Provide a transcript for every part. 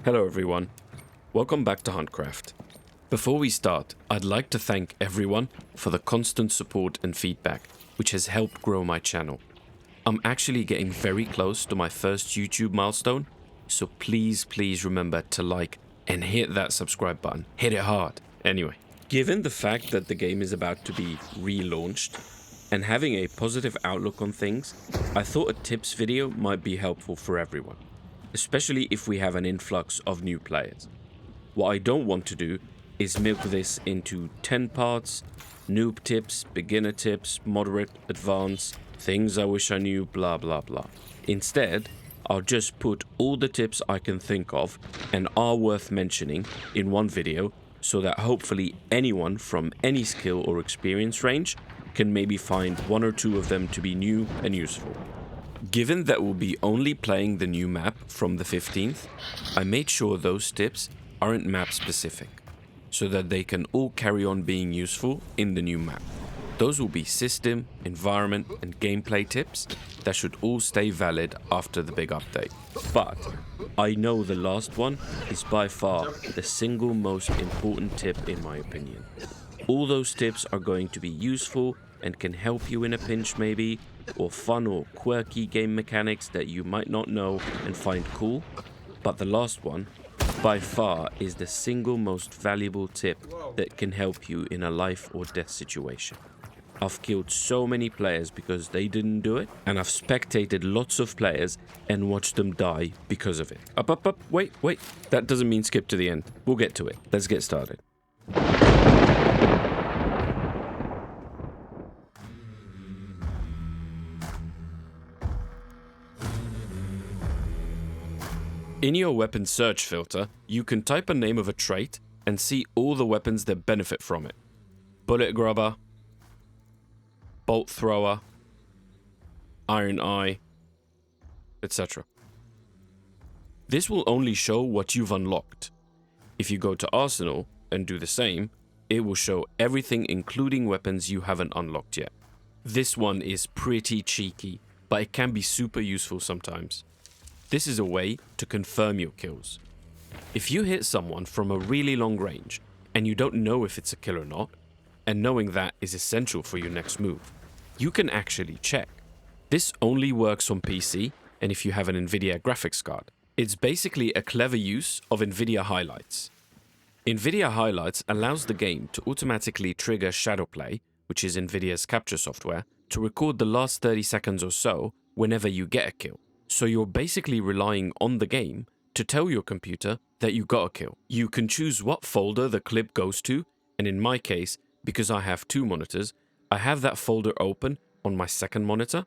Hello everyone, welcome back to Huntcraft. Before we start, I'd like to thank everyone for the constant support and feedback, which has helped grow my channel. I'm actually getting very close to my first YouTube milestone, so please remember to like and hit that subscribe button. Hit it hard. Anyway, given the fact that the game is about to be relaunched, and having a positive outlook on things, I thought a tips video might be helpful for everyone, especially if we have an influx of new players. What I don't want to do is milk this into 10 parts, noob tips, beginner tips, moderate, advanced, things I wish I knew, blah blah blah. Instead, I'll just put all the tips I can think of and are worth mentioning in one video so that hopefully anyone from any skill or experience range can maybe find one or two of them to be new and useful. Given that we'll be only playing the new map from the 15th, I made sure those tips aren't map specific, so that they can all carry on being useful in the new map. Those will be system, environment, and gameplay tips that should all stay valid after the big update. But I know the last one is by far the single most important tip in my opinion. All those tips are going to be useful and can help you in a pinch maybe, or fun or quirky game mechanics that you might not know and find cool. But the last one, by far, is the single most valuable tip that can help you in a life or death situation. I've killed so many players because they didn't do it, and I've spectated lots of players and watched them die because of it. Up, wait, that doesn't mean skip to the end. We'll get to it. Let's get started. In your weapon search filter, you can type a name of a trait and see all the weapons that benefit from it. Bulletgrubber, bolt thrower, iron eye, etc. This will only show what you've unlocked. If you go to Arsenal and do the same, it will show everything including weapons you haven't unlocked yet. This one is pretty cheeky, but it can be super useful sometimes. This is a way to confirm your kills. If you hit someone from a really long range and you don't know if it's a kill or not, and knowing that is essential for your next move, you can actually check. This only works on PC and if you have an NVIDIA graphics card. It's basically a clever use of NVIDIA highlights. NVIDIA highlights allows the game to automatically trigger Shadowplay, which is NVIDIA's capture software, to record the last 30 seconds or so whenever you get a kill. So you're basically relying on the game to tell your computer that you got a kill. You can choose what folder the clip goes to, and in my case, because I have two monitors, I have that folder open on my second monitor.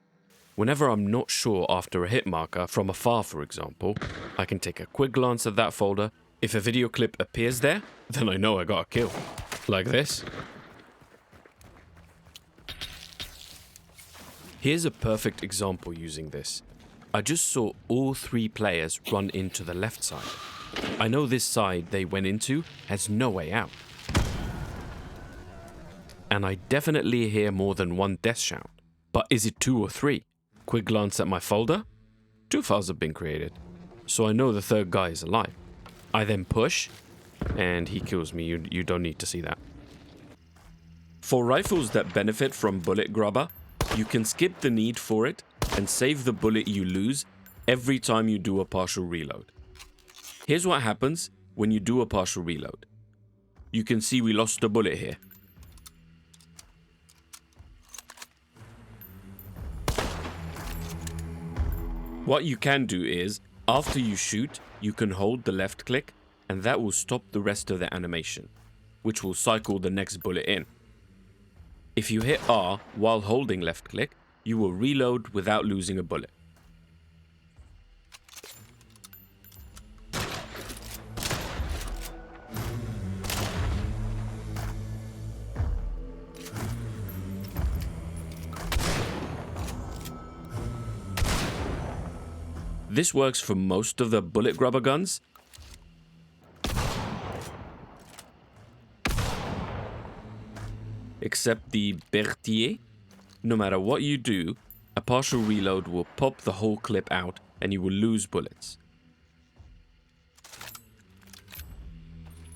Whenever I'm not sure after a hit marker from afar, for example, I can take a quick glance at that folder. If a video clip appears there, then I know I got a kill. Like this. Here's a perfect example using this. I just saw all three players run into the left side. I know this side they went into has no way out. And I definitely hear more than one death shout. But is it 2 or 3? Quick glance at my folder. 2 files have been created. So I know the third guy is alive. I then push, and he kills me. You don't need to see that. For rifles that benefit from Bulletgrubber, you can skip the need for it and save the bullet you lose every time you do a partial reload. Here's what happens when you do a partial reload. You can see we lost a bullet here. What you can do is, after you shoot, you can hold the left click and that will stop the rest of the animation, which will cycle the next bullet in. If you hit R while holding left click, you will reload without losing a bullet. This works for most of the Bulletgrubber guns. Except the Berthier. No matter what you do, a partial reload will pop the whole clip out and you will lose bullets.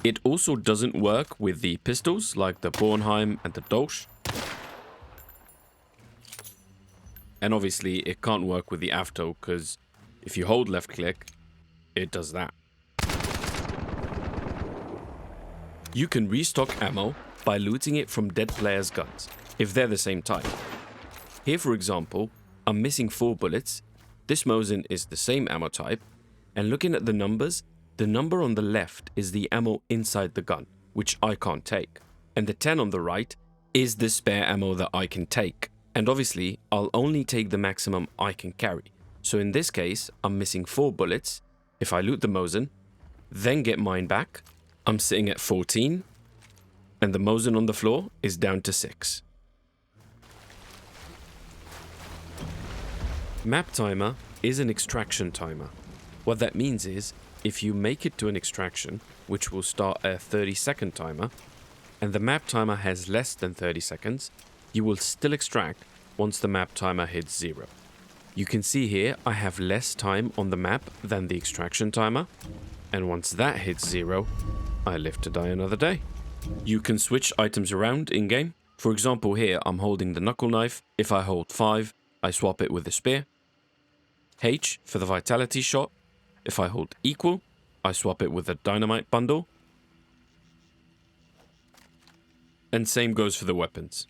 It also doesn't work with the pistols like the Bornheim and the Dolch. And obviously it can't work with the Avto because if you hold left click, it does that. You can restock ammo by looting it from dead players' guns, if they're the same type. Here for example, I'm missing 4 bullets, this Mosin is the same ammo type, and looking at the numbers, the number on the left is the ammo inside the gun, which I can't take. And the 10 on the right is the spare ammo that I can take. And obviously, I'll only take the maximum I can carry. So in this case, I'm missing 4 bullets. If I loot the Mosin, then get mine back, I'm sitting at 14, and the Mosin on the floor is down to 6. Map timer is an extraction timer. What that means is, if you make it to an extraction, which will start a 30-second timer, and the map timer has less than 30 seconds, you will still extract once the map timer hits 0. You can see here I have less time on the map than the extraction timer, and once that hits 0, I live to die another day. You can switch items around in-game. For example here I'm holding the knuckle knife. If I hold 5, I swap it with the spear. H for the vitality shot. If I hold equal, I swap it with a dynamite bundle. And same goes for the weapons.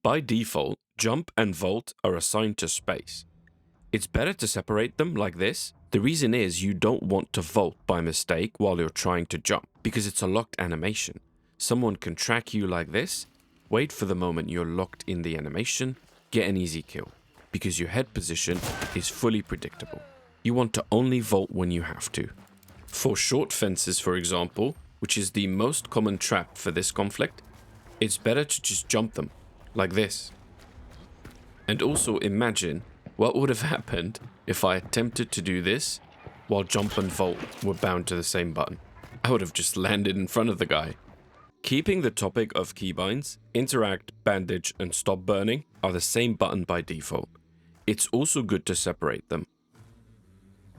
By default, jump and vault are assigned to space. It's better to separate them like this. The reason is you don't want to vault by mistake while you're trying to jump, because it's a locked animation. Someone can track you like this, wait for the moment you're locked in the animation, get an easy kill, because your head position is fully predictable. You want to only vault when you have to. For short fences, for example, which is the most common trap for this conflict, it's better to just jump them, like this. And also imagine what would have happened if I attempted to do this while jump and vault were bound to the same button. I would have just landed in front of the guy. Keeping the topic of keybinds, interact, bandage, and stop burning are the same button by default. It's also good to separate them.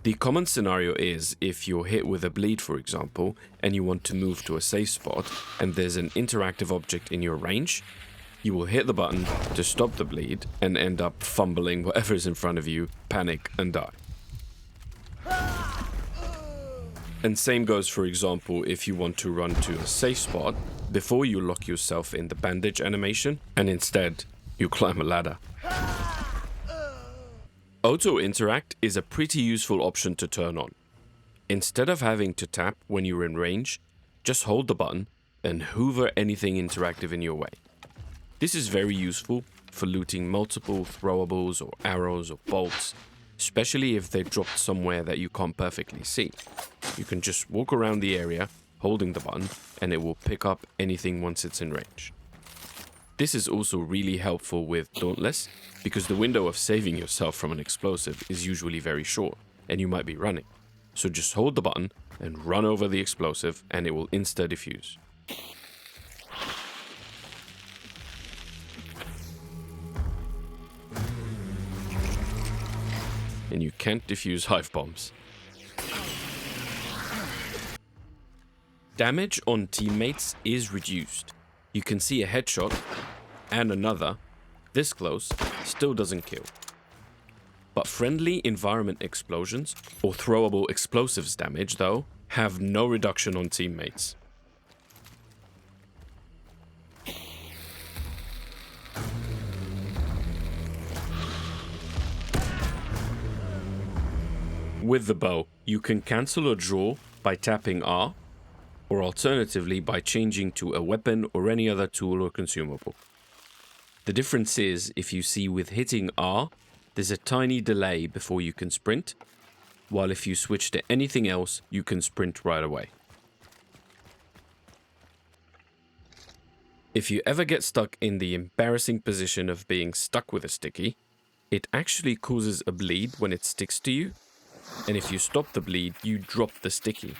The common scenario is if you're hit with a bleed, for example, and you want to move to a safe spot and there's an interactive object in your range, you will hit the button to stop the bleed and end up fumbling whatever's in front of you, panic, and die. And same goes, for example, if you want to run to a safe spot before you lock yourself in the bandage animation, and instead you climb a ladder. Auto interact is a pretty useful option to turn on. Instead of having to tap when you're in range, just hold the button and hoover anything interactive in your way. This is very useful for looting multiple throwables or arrows or bolts, especially if they're dropped somewhere that you can't perfectly see. You can just walk around the area holding the button and it will pick up anything once it's in range. This is also really helpful with Dauntless because the window of saving yourself from an explosive is usually very short and you might be running. So just hold the button and run over the explosive and it will insta-defuse. And you can't defuse hive bombs. Damage on teammates is reduced. You can see a headshot and another, this close, still doesn't kill. But friendly environment explosions or throwable explosives damage, though, have no reduction on teammates. With the bow, you can cancel a draw by tapping R, or alternatively by changing to a weapon or any other tool or consumable. The difference is, if you see with hitting R, there's a tiny delay before you can sprint, while if you switch to anything else, you can sprint right away. If you ever get stuck in the embarrassing position of being stuck with a sticky, it actually causes a bleed when it sticks to you, and if you stop the bleed, you drop the sticky.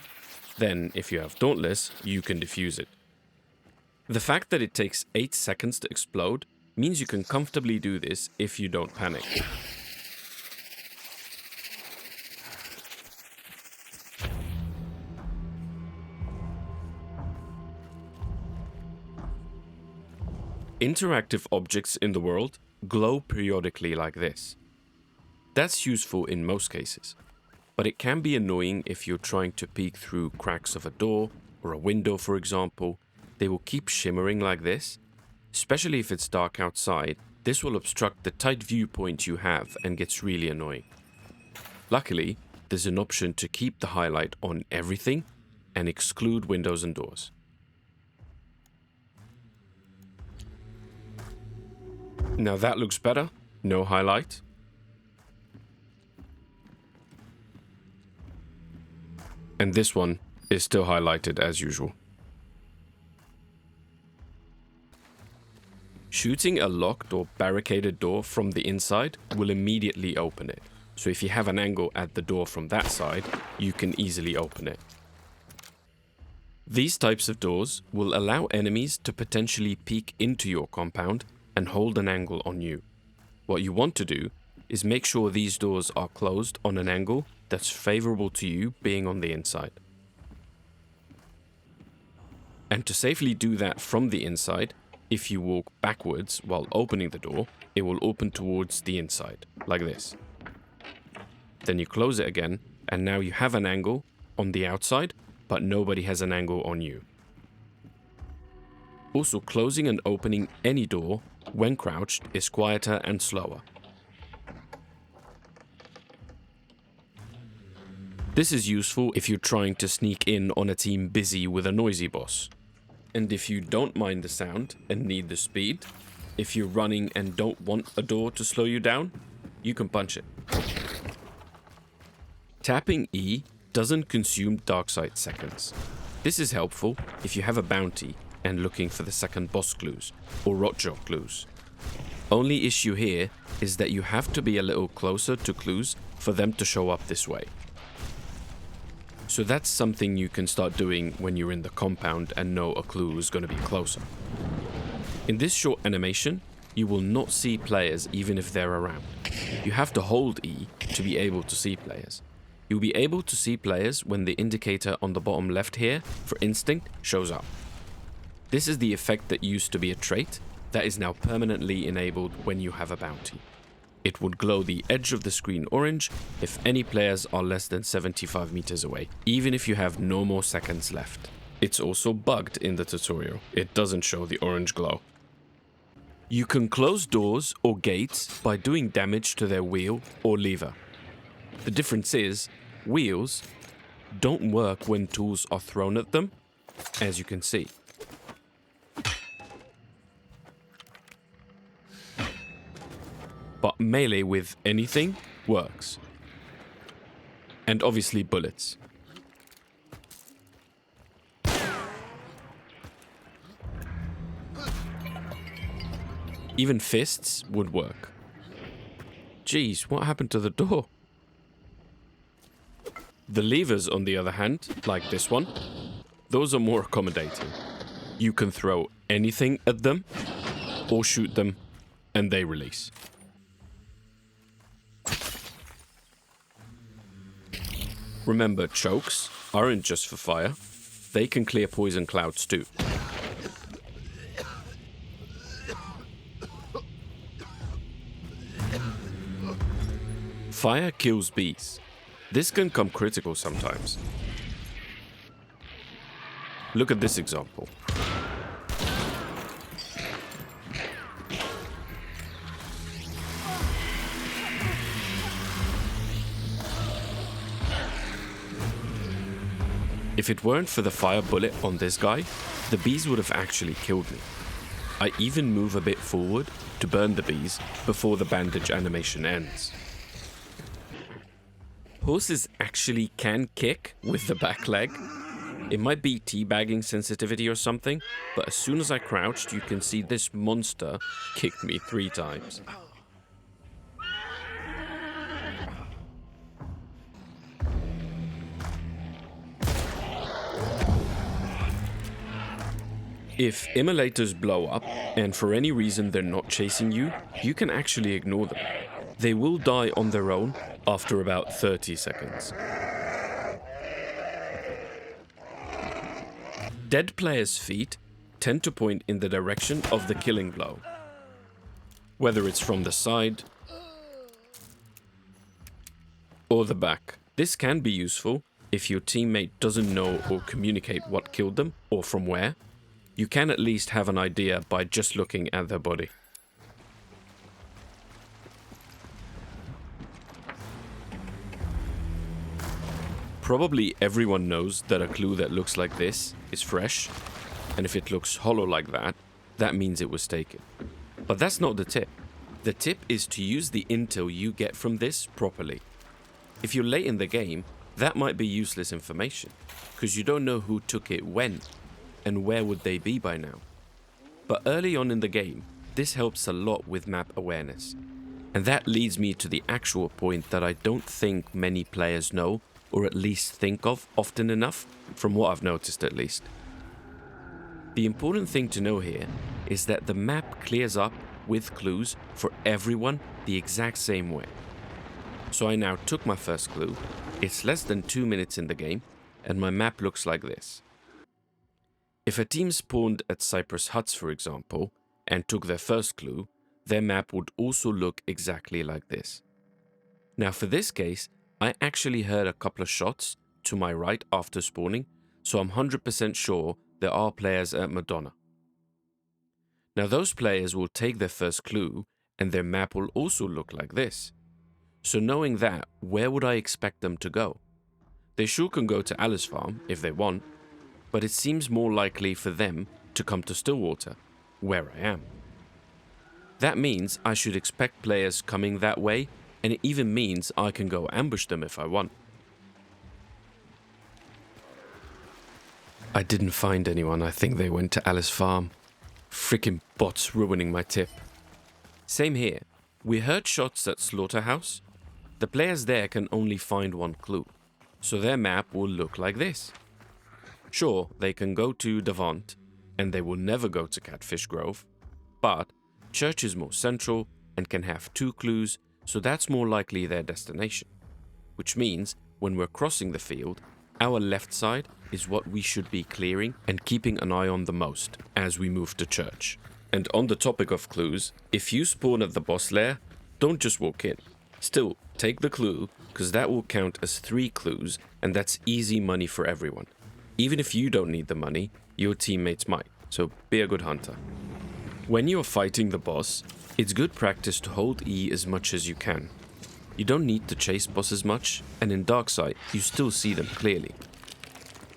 Then, if you have Dauntless, you can defuse it. The fact that it takes 8 seconds to explode means you can comfortably do this if you don't panic. Interactive objects in the world glow periodically like this. That's useful in most cases, but it can be annoying if you're trying to peek through cracks of a door or a window, for example. They will keep shimmering like this, especially if it's dark outside. This will obstruct the tight viewpoint you have and gets really annoying. Luckily, there's an option to keep the highlight on everything and exclude windows and doors. Now that looks better, no highlight. And this one is still highlighted as usual. Shooting a locked or barricaded door from the inside will immediately open it. So if you have an angle at the door from that side, you can easily open it. These types of doors will allow enemies to potentially peek into your compound and hold an angle on you. What you want to do is make sure these doors are closed on an angle that's favorable to you being on the inside. And to safely do that from the inside, if you walk backwards while opening the door, it will open towards the inside, like this. Then you close it again, and now you have an angle on the outside, but nobody has an angle on you. Also, closing and opening any door when crouched is quieter and slower. This is useful if you're trying to sneak in on a team busy with a noisy boss. And if you don't mind the sound and need the speed, if you're running and don't want a door to slow you down, you can punch it. Tapping E doesn't consume darksight seconds. This is helpful if you have a bounty and looking for the second boss clues or rotjob clues. Only issue here is that you have to be a little closer to clues for them to show up this way. So that's something you can start doing when you're in the compound and know a clue is going to be closer. In this short animation, you will not see players even if they're around. You have to hold E to be able to see players. You'll be able to see players when the indicator on the bottom left here for instinct shows up. This is the effect that used to be a trait that is now permanently enabled when you have a bounty. It would glow the edge of the screen orange if any players are less than 75 meters away, even if you have no more seconds left. It's also bugged in the tutorial. It doesn't show the orange glow. You can close doors or gates by doing damage to their wheel or lever. The difference is, wheels don't work when tools are thrown at them, as you can see. But melee with anything works. And obviously bullets. Even fists would work. Jeez, what happened to the door? The levers, on the other hand, like this one, those are more accommodating. You can throw anything at them, or shoot them, and they release. Remember, chokes aren't just for fire. They can clear poison clouds too. Fire kills bees. This can come critical sometimes. Look at this example. If it weren't for the fire bullet on this guy, the bees would have actually killed me. I even move a bit forward to burn the bees before the bandage animation ends. Horses actually can kick with the back leg. It might be teabagging sensitivity or something, but as soon as I crouched, you can see this monster kicked me 3 times. If immolators blow up, and for any reason they're not chasing you, you can actually ignore them. They will die on their own after about 30 seconds. Dead players' feet tend to point in the direction of the killing blow, whether it's from the side or the back. This can be useful if your teammate doesn't know or communicate what killed them or from where. You can at least have an idea by just looking at their body. Probably everyone knows that a clue that looks like this is fresh, and if it looks hollow like that, that means it was taken. But that's not the tip. The tip is to use the intel you get from this properly. If you're late in the game, that might be useless information, because you don't know who took it when, and where would they be by now. But early on in the game, this helps a lot with map awareness. And that leads me to the actual point that I don't think many players know, or at least think of often enough, from what I've noticed at least. The important thing to know here is that the map clears up with clues for everyone the exact same way. So I now took my first clue, it's less than 2 minutes in the game, and my map looks like this. If a team spawned at Cypress Huts, for example, and took their first clue, their map would also look exactly like this. Now for this case, I actually heard a couple of shots to my right after spawning, so I'm 100% sure there are players at Madonna. Now those players will take their first clue, and their map will also look like this. So knowing that, where would I expect them to go? They sure can go to Alice Farm if they want, but it seems more likely for them to come to Stillwater, where I am. That means I should expect players coming that way, and it even means I can go ambush them if I want. I didn't find anyone. I think they went to Alice Farm. Frickin' bots ruining my tip. Same here. We heard shots at Slaughterhouse. The players there can only find one clue, so their map will look like this. Sure, they can go to Devant, and they will never go to Catfish Grove, but Church is more central and can have 2 clues, so that's more likely their destination. Which means, when we're crossing the field, our left side is what we should be clearing and keeping an eye on the most as we move to Church. And on the topic of clues, if you spawn at the boss lair, don't just walk in. Still, take the clue, because that will count as 3 clues, and that's easy money for everyone. Even if you don't need the money, your teammates might, so be a good hunter. When you're fighting the boss, it's good practice to hold E as much as you can. You don't need to chase bosses much, and in Darksight, you still see them clearly.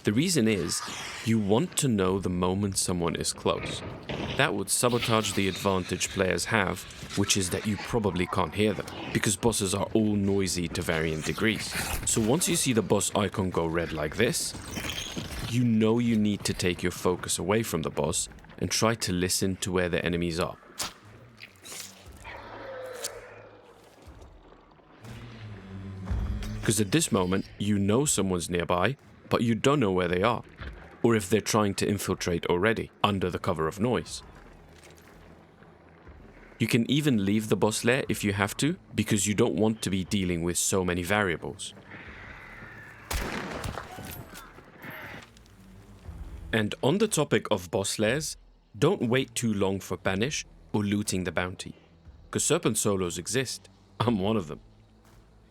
The reason is, you want to know the moment someone is close. That would sabotage the advantage players have, which is that you probably can't hear them, because bosses are all noisy to varying degrees. So once you see the boss icon go red like this, you know you need to take your focus away from the boss and try to listen to where the enemies are. Because at this moment, you know someone's nearby, but you don't know where they are, or if they're trying to infiltrate already, under the cover of noise. You can even leave the boss lair if you have to, because you don't want to be dealing with so many variables. And on the topic of boss lairs, don't wait too long for Banish or looting the bounty, because Serpent solos exist. I'm one of them.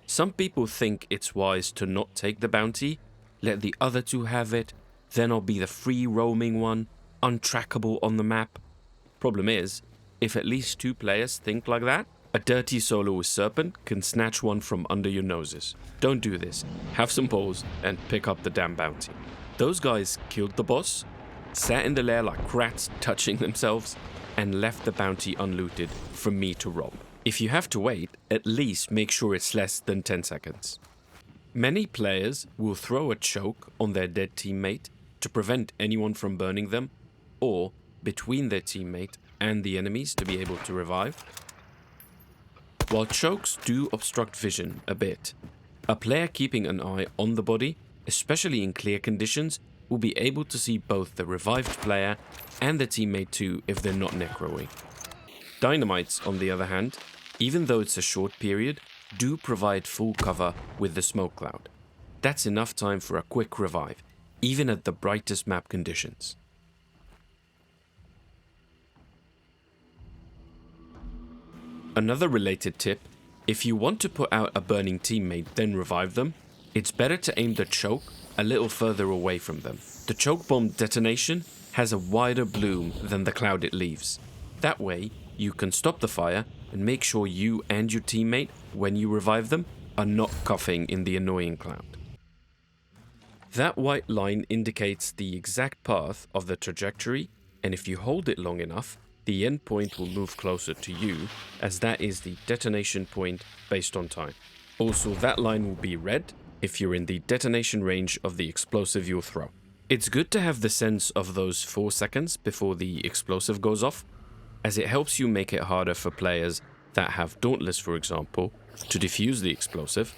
Some people think it's wise to not take the bounty, let the other 2 have it, then I'll be the free roaming one, untrackable on the map. Problem is, if at least 2 players think like that, a dirty solo with Serpent can snatch one from under your noses. Don't do this. Have some balls and pick up the damn bounty. Those guys killed the boss, sat in the lair like rats touching themselves, and left the bounty unlooted for me to rob. If you have to wait, at least make sure it's less than 10 seconds. Many players will throw a choke on their dead teammate to prevent anyone from burning them, or between their teammate and the enemies to be able to revive. While chokes do obstruct vision a bit, a player keeping an eye on the body, especially in clear conditions, will be able to see both the revived player and the teammate too if they're not necroing. Dynamites, on the other hand, even though it's a short period, do provide full cover with the smoke cloud. That's enough time for a quick revive, even at the brightest map conditions. Another related tip, if you want to put out a burning teammate then revive them, it's better to aim the choke a little further away from them. The choke bomb detonation has a wider bloom than the cloud it leaves. That way, you can stop the fire and make sure you and your teammate, when you revive them, are not coughing in the annoying cloud. That white line indicates the exact path of the trajectory, and if you hold it long enough, the end point will move closer to you, as that is the detonation point based on time. Also, that line will be red if you're in the detonation range of the explosive you'll throw. It's good to have the sense of those 4 seconds before the explosive goes off, as it helps you make it harder for players that have Dauntless, for example, to defuse the explosive,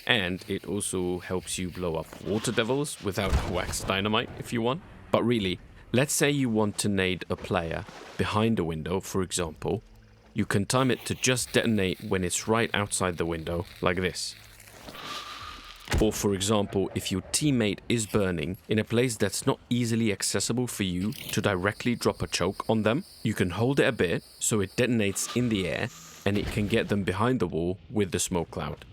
and it also helps you blow up water devils without wax dynamite if you want. But really, let's say you want to nade a player behind a window, for example, you can time it to just detonate when it's right outside the window, like this. Or for example, if your teammate is burning in a place that's not easily accessible for you to directly drop a choke on them, you can hold it a bit so it detonates in the air and it can get them behind the wall with the smoke cloud.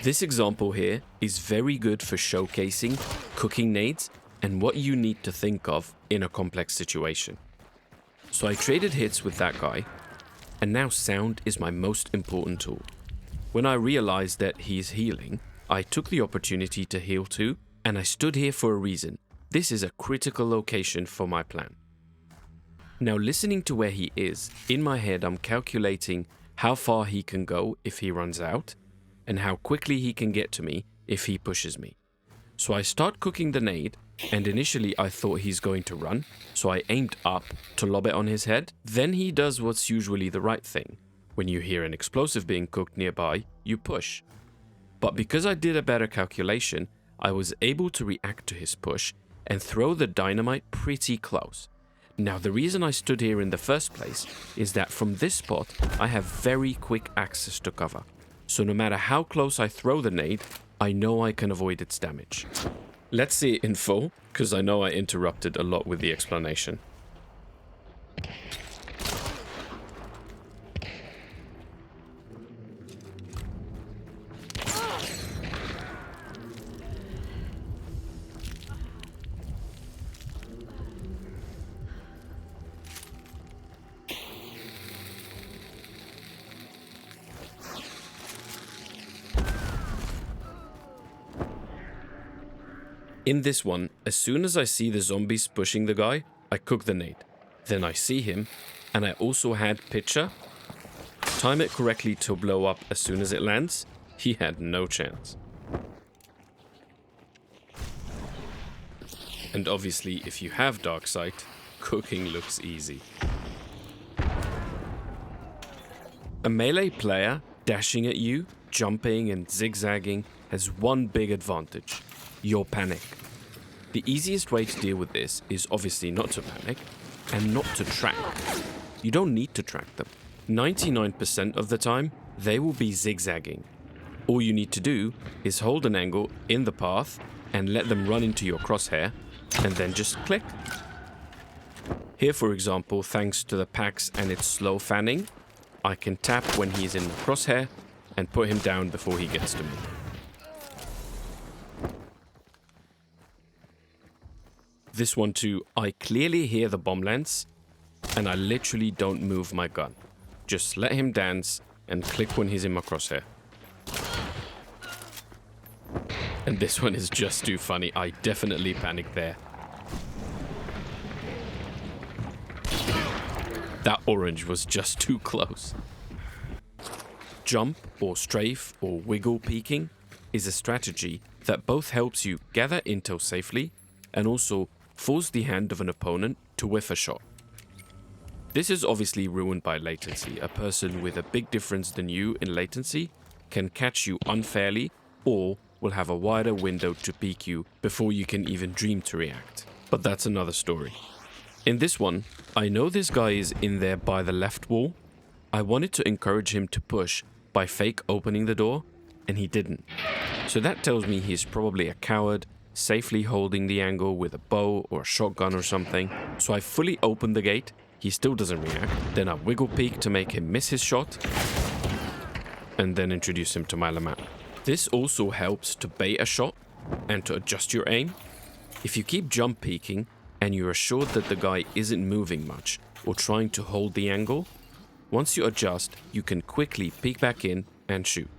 This example here is very good for showcasing cooking nades and what you need to think of in a complex situation. So I traded hits with that guy, and now sound is my most important tool. When I realized that he's healing, I took the opportunity to heal too, and I stood here for a reason. This is a critical location for my plan. Now listening to where he is, in my head I'm calculating how far he can go if he runs out, and how quickly he can get to me if he pushes me. So I start cooking the nade, and initially I thought he's going to run, so I aimed up to lob it on his head. Then he does what's usually the right thing. When you hear an explosive being cooked nearby, you push. But because I did a better calculation, I was able to react to his push and throw the dynamite pretty close. Now the reason I stood here in the first place is that from this spot I have very quick access to cover. So no matter how close I throw the nade, I know I can avoid its damage. Let's see it in full, because I know I interrupted a lot with the explanation. In this one, as soon as I see the zombies pushing the guy, I cook the nade. Then I see him, and I also had Pitcher. Time it correctly to blow up as soon as it lands. He had no chance. And obviously, if you have Dark Sight, cooking looks easy. A melee player dashing at you, jumping and zigzagging has one big advantage. Your panic. The easiest way to deal with this is obviously not to panic and not to track. You don't need to track them. 99% of the time, they will be zigzagging. All you need to do is hold an angle in the path and let them run into your crosshair, and then just click. Here, for example, thanks to the packs and its slow fanning, I can tap when he's in the crosshair and put him down before he gets to me. This one too, I clearly hear the bomb lance, and I literally don't move my gun. Just let him dance and click when he's in my crosshair. And this one is just too funny, I definitely panicked there. That orange was just too close. Jump or strafe or wiggle peeking is a strategy that both helps you gather intel safely and also force the hand of an opponent to whiff a shot. This is obviously ruined by latency. A person with a big difference than you in latency can catch you unfairly or will have a wider window to peek you before you can even dream to react. But that's another story. In this one, I know this guy is in there by the left wall. I wanted to encourage him to push by fake opening the door, and he didn't. So that tells me he's probably a coward, safely holding the angle with a bow or a shotgun or something. So I fully opened the gate he still doesn't react, then I wiggle peek to make him miss his shot, and then introduce him to my map. This also helps to bait a shot and to adjust your aim. If you keep jump peeking and you're assured that the guy isn't moving much or trying to hold the angle, once you adjust, you can quickly peek back in and shoot.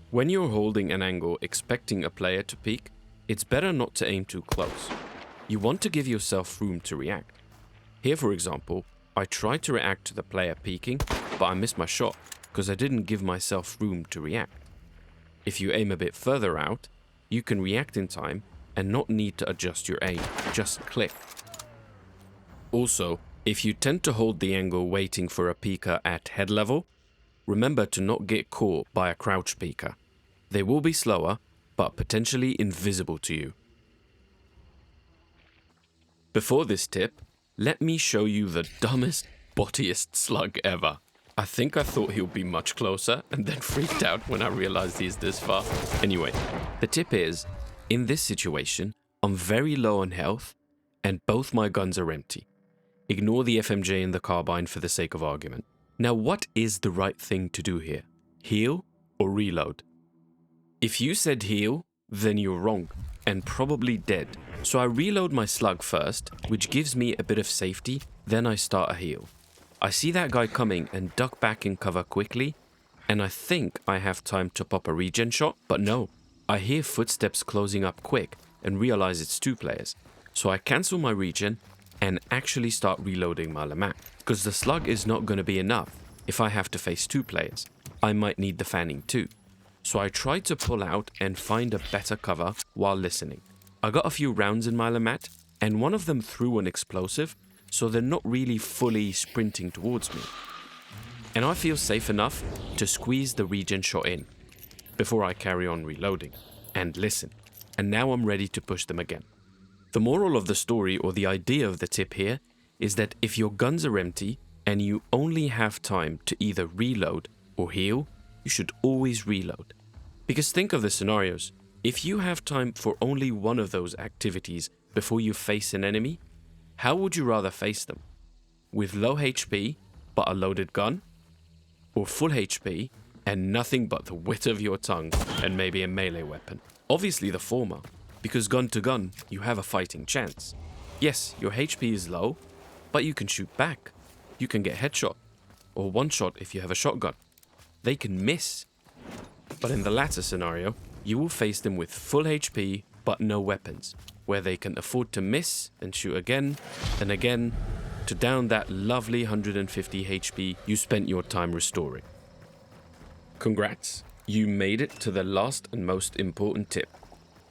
When you're holding an angle expecting a player to peek, it's better not to aim too close. You want to give yourself room to react. Here, for example, I tried to react to the player peeking, but I missed my shot because I didn't give myself room to react. If you aim a bit further out, you can react in time and not need to adjust your aim, just click. Also, if you tend to hold the angle waiting for a peeker at head level, remember to not get caught by a crouch peeker. They will be slower, but potentially invisible to you. Before this tip, let me show you the dumbest, bottiest slug ever. I think I thought he would be much closer and then freaked out when I realized he's this far. Anyway, the tip is, in this situation, I'm very low on health and both my guns are empty. Ignore the FMJ and the carbine for the sake of argument. Now, what is the right thing to do here? Heal or reload? If you said heal, then you're wrong and probably dead. So I reload my slug first, which gives me a bit of safety, then I start a heal. I see that guy coming and duck back in cover quickly, and I think I have time to pop a regen shot, but no. I hear footsteps closing up quick and realize it's two players. So I cancel my regen and actually start reloading my Lamat, because the slug is not going to be enough if I have to face two players. I might need the fanning too. So I tried to pull out and find a better cover while listening. I got a few rounds in my Lamat, and one of them threw an explosive, so they're not really fully sprinting towards me. And I feel safe enough to squeeze the regen shot in before I carry on reloading and listen. And now I'm ready to push them again. The moral of the story, or the idea of the tip here, is that if your guns are empty and you only have time to either reload or heal, you should always reload. Because think of the scenarios. If you have time for only one of those activities before you face an enemy, how would you rather face them? With low HP, but a loaded gun? Or full HP, and nothing but the wit of your tongue, and maybe a melee weapon? Obviously the former, because gun to gun, you have a fighting chance. Yes, your HP is low, but you can shoot back. You can get headshot, or one shot if you have a shotgun. They can miss. But in the latter scenario, you will face them with full HP, but no weapons, where they can afford to miss and shoot again and again to down that lovely 150 HP you spent your time restoring. Congrats, you made it to the last and most important tip.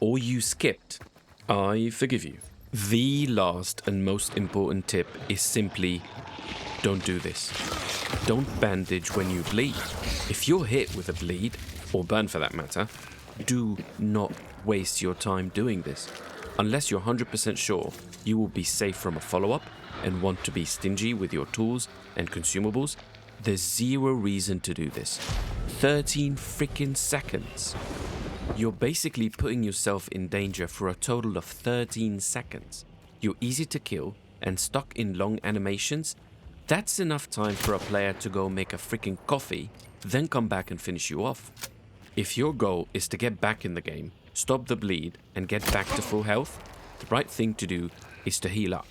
Or you skipped. I forgive you. The last and most important tip is simply, don't do this. Don't bandage when you bleed. If you're hit with a bleed, or burn for that matter, do not waste your time doing this. Unless you're 100% sure you will be safe from a follow-up and want to be stingy with your tools and consumables, there's zero reason to do this. 13 freaking seconds. You're basically putting yourself in danger for a total of 13 seconds. You're easy to kill and stuck in long animations. That's enough time for a player to go make a freaking coffee, then come back and finish you off. If your goal is to get back in the game, stop the bleed, and get back to full health, the right thing to do is to heal up.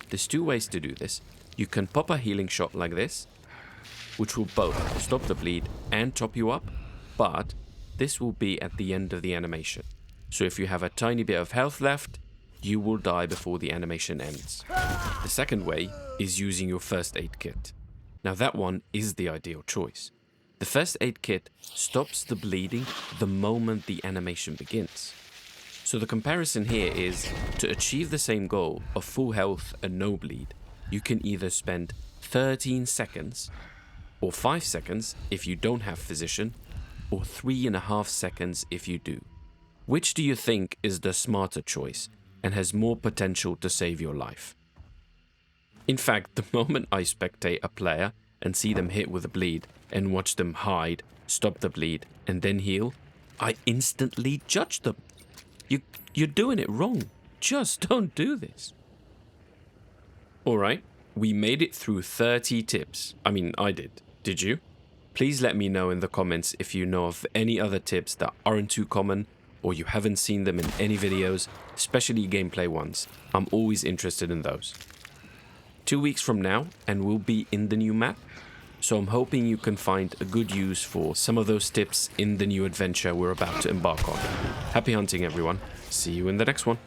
There's two ways to do this. You can pop a healing shot like this, which will both stop the bleed and top you up, but this will be at the end of the animation. So if you have a tiny bit of health left, you will die before the animation ends. The second way is using your first aid kit. Now that one is the ideal choice. The first aid kit stops the bleeding the moment the animation begins. So the comparison here is, to achieve the same goal of full health and no bleed, you can either spend 13 seconds, or 5 seconds if you don't have physician, or 3.5 seconds if you do. Which do you think is the smarter choice and has more potential to save your life? In fact, the moment I spectate a player and see them hit with a bleed and watch them hide, stop the bleed, and then heal, I instantly judge them. You're doing it wrong. Just don't do this. Alright, we made it through 30 tips. I mean, I did. Did you? Please let me know in the comments if you know of any other tips that aren't too common or you haven't seen them in any videos, especially gameplay ones. I'm always interested in those. 2 weeks from now and we'll be in the new map, so I'm hoping you can find a good use for some of those tips in the new adventure we're about to embark on. Happy hunting everyone, see you in the next one.